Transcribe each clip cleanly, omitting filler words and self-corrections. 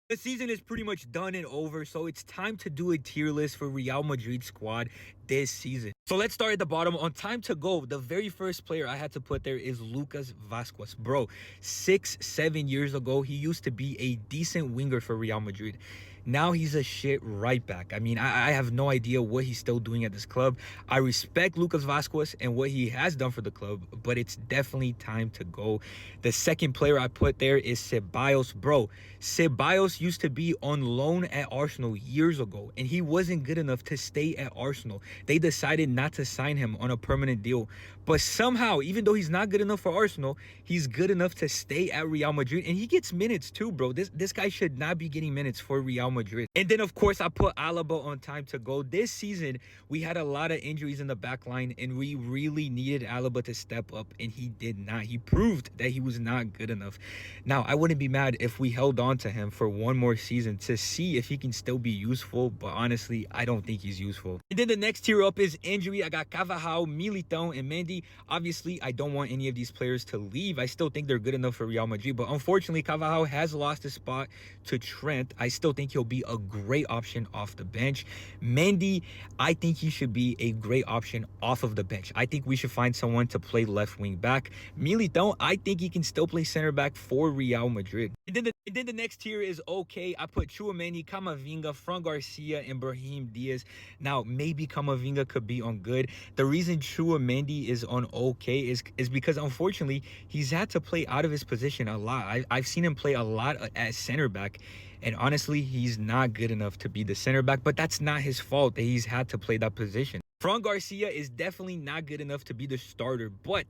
The season is pretty much done and over, so it's time to do a tier list for Real Madrid squad this season. So let's start at the bottom. On time to go, the very first player I had to put there is Lucas Vazquez. Bro, 6-7 years ago, he used to be a decent winger for Real Madrid. Now he's a shit right back. I mean, I have no idea what he's still doing at this club. I respect Lucas Vazquez and what he has done for the club, but it's definitely time to go. The second player I put there is Ceballos. Bro, Ceballos used to be on loan at Arsenal years ago, and he wasn't good enough to stay at Arsenal. They decided not to sign him on a permanent deal. But somehow, even though he's not good enough for Arsenal, he's good enough to stay at Real Madrid, and he gets minutes too, bro. This guy should not be getting minutes for Real Madrid. And then, of course, I put Alaba on time to go. This season, we had a lot of injuries in the back line, and we really needed Alaba to step up, and he did not. He proved that he was not good enough. Now, I wouldn't be mad if we held on to him for one more season to see if he can still be useful, but honestly, I don't think he's useful. And then the next tier up is injury. I got Carvajal, Militão, and Mendy. Obviously, I don't want any of these players to leave. I still think they're good enough for Real Madrid, but unfortunately, Carvajal has lost his spot to Trent. I still think he'll be a great option off the bench. Mendy, I think he should be a great option off of the bench. I think we should find someone to play left wing back. Militão, I think he can still play center back for Real Madrid. And then the next tier is okay. I put Tchouaméni, Camavinga, Fran Garcia, and Brahim Diaz. Now, maybe Camavinga could be on good. The reason Tchouaméni is on okay is because, unfortunately, he's had to play out of his position a lot. I've seen him play a lot at center back, and honestly, he's not good enough to be the center back, but that's not his fault that he's had to play that position. Fran Garcia is definitely not good enough to be the starter, but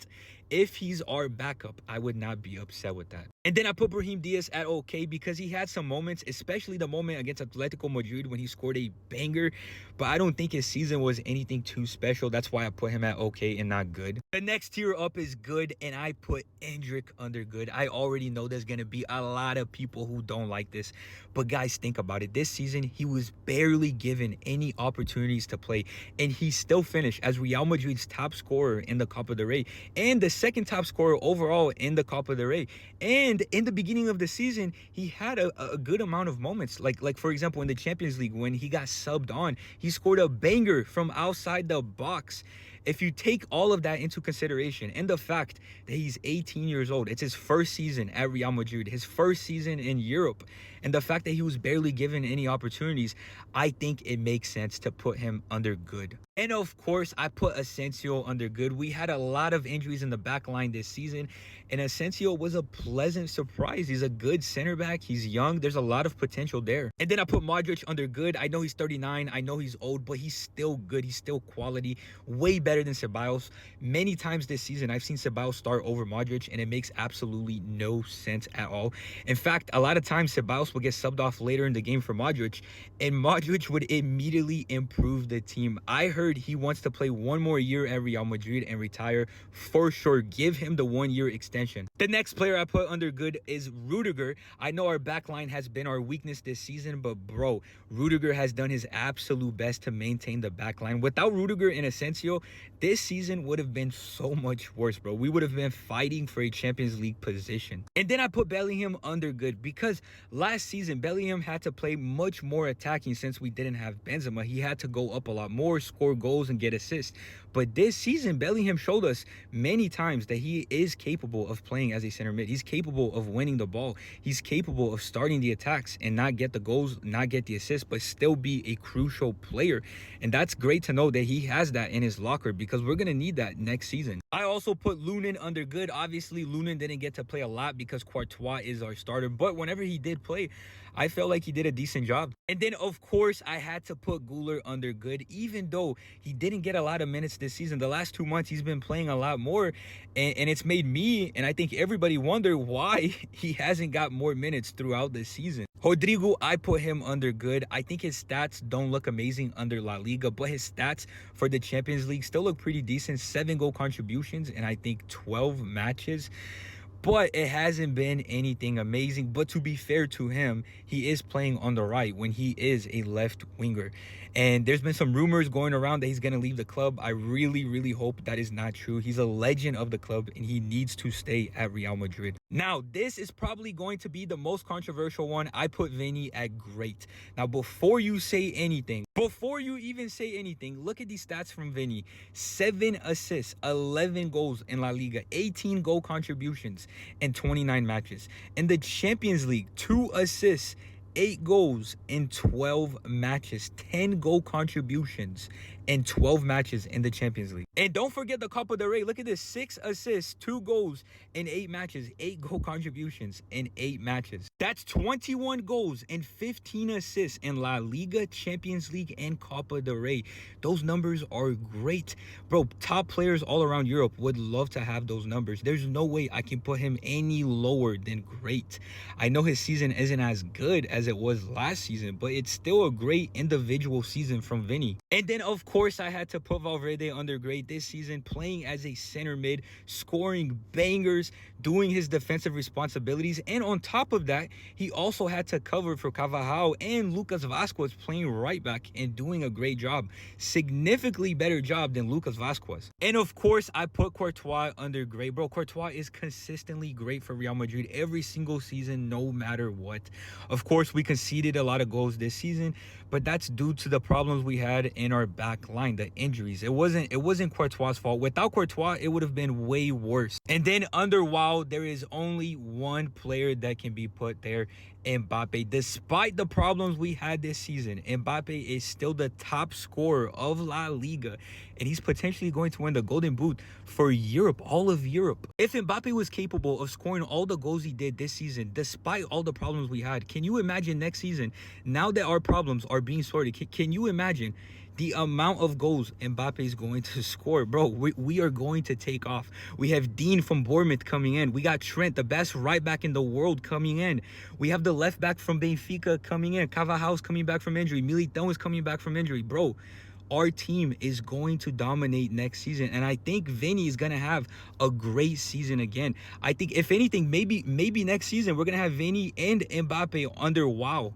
if he's our backup, I would not be upset with that. And then I put Brahim Diaz at okay because he had some moments, especially the moment against Atletico Madrid when he scored a banger, but I don't think his season was anything too special. That's why I put him at okay and not good. The next tier up is good, and I put Endrick under good. I already know there's going to be a lot of people who don't like this, but guys, think about it. This season, he was barely given any opportunities to play, and he still finished as Real Madrid's top scorer in the Copa del Rey and the second top scorer overall in the Copa del Rey. And in the beginning of the season, he had a good amount of moments. Like for example, in the Champions League, when he got subbed on, he scored a banger from outside the box. If you take all of that into consideration and the fact that he's 18 years old, it's his first season at Real Madrid, his first season in Europe, and the fact that he was barely given any opportunities, I think it makes sense to put him under good. And of course, I put Asensio under good. We had a lot of injuries in the back line this season, and Asensio was a pleasant surprise. He's a good center back. He's young. There's a lot of potential there. And then I put Modric under good. I know he's 39. I know he's old, but he's still good. He's still quality. Way better than Ceballos. Many times this season, I've seen Ceballos start over Modric, and it makes absolutely no sense at all. In fact, a lot of times Ceballos will get subbed off later in the game for Modric, and Modric would immediately improve the team. I heard he wants to play one more year at Real Madrid and retire for sure. Give him the 1-year extension. The next player I put under good is Rudiger. I know our backline has been our weakness this season, but bro, Rudiger has done his absolute best to maintain the backline. Without Rudiger and Asensio, this season would have been so much worse, bro. We would have been fighting for a Champions League position. And then I put Bellingham under good because last season, Bellingham had to play much more attacking since we didn't have Benzema. He had to go up a lot more, score goals, and get assists. But this season, Bellingham showed us many times that he is capable of playing as a center mid. He's capable of winning the ball. He's capable of starting the attacks and not get the goals, not get the assists, but still be a crucial player. And that's great to know that he has that in his locker because we're going to need that next season. I also put Lunin under good. Obviously, Lunin didn't get to play a lot because Courtois is our starter. But whenever he did play, I felt like he did a decent job. And then, of course, I had to put Güler under good, even though he didn't get a lot of minutes this season. The last 2 months, he's been playing a lot more, and it's made me, and I think everybody, wonder why he hasn't got more minutes throughout the season. Rodrigo, I put him under good. I think his stats don't look amazing under La Liga, but his stats for the Champions League still look pretty decent. 7 goal contributions and I think 12 matches. But it hasn't been anything amazing. But to be fair to him, he is playing on the right when he is a left winger. And there's been some rumors going around that he's going to leave the club. I really, really hope that is not true. He's a legend of the club and he needs to stay at Real Madrid. Now, this is probably going to be the most controversial one. I put Vinny at great. Now, before you say anything, before you even say anything, look at these stats from Vinny. 7 assists, 11 goals in La Liga, 18 goal contributions in 29 matches. In the Champions League, 2 assists, 8 goals in 12 matches, 10 goal contributions in 12 matches in the Champions League. And don't forget the Copa del Rey. Look at this, 6 assists, 2 goals in 8 matches, 8 goal contributions in 8 matches. That's 21 goals and 15 assists in La Liga, Champions League, and Copa del Rey. Those numbers are great. Bro, top players all around Europe would love to have those numbers. There's no way I can put him any lower than great. I know his season isn't as good as it was last season, but it's still a great individual season from Vinny. And then, of course, I had to put Valverde under great this season, playing as a center mid, scoring bangers, doing his defensive responsibilities. And on top of that, he also had to cover for Carvajal and Lucas Vazquez, playing right back and doing a great job. Significantly better job than Lucas Vazquez. And of course, I put Courtois under great. Bro, Courtois is consistently great for Real Madrid every single season, no matter what. Of course, we conceded a lot of goals this season, but that's due to the problems we had in our back line, the injuries. It wasn't Courtois' fault. Without Courtois, it would have been way worse. And then under WoW, there is only one player that can be put there, Mbappe. Despite the problems we had this season, Mbappe is still the top scorer of La Liga, and he's potentially going to win the Golden Boot for Europe, all of Europe. If Mbappe was capable of scoring all the goals he did this season, despite all the problems we had, can you imagine next season, now that our problems are being sorted, can you imagine the amount of goals Mbappe is going to score? Bro, we are going to take off. We have Dean from Bournemouth coming in. We got Trent, the best right back in the world, coming in. We have the left back from Benfica coming in. Carvajal's coming back from injury. Militão is coming back from injury. Bro, our team is going to dominate next season, and I think Vinny is going to have a great season again. I think, if anything, maybe next season we're going to have Vinny and Mbappe under WoW.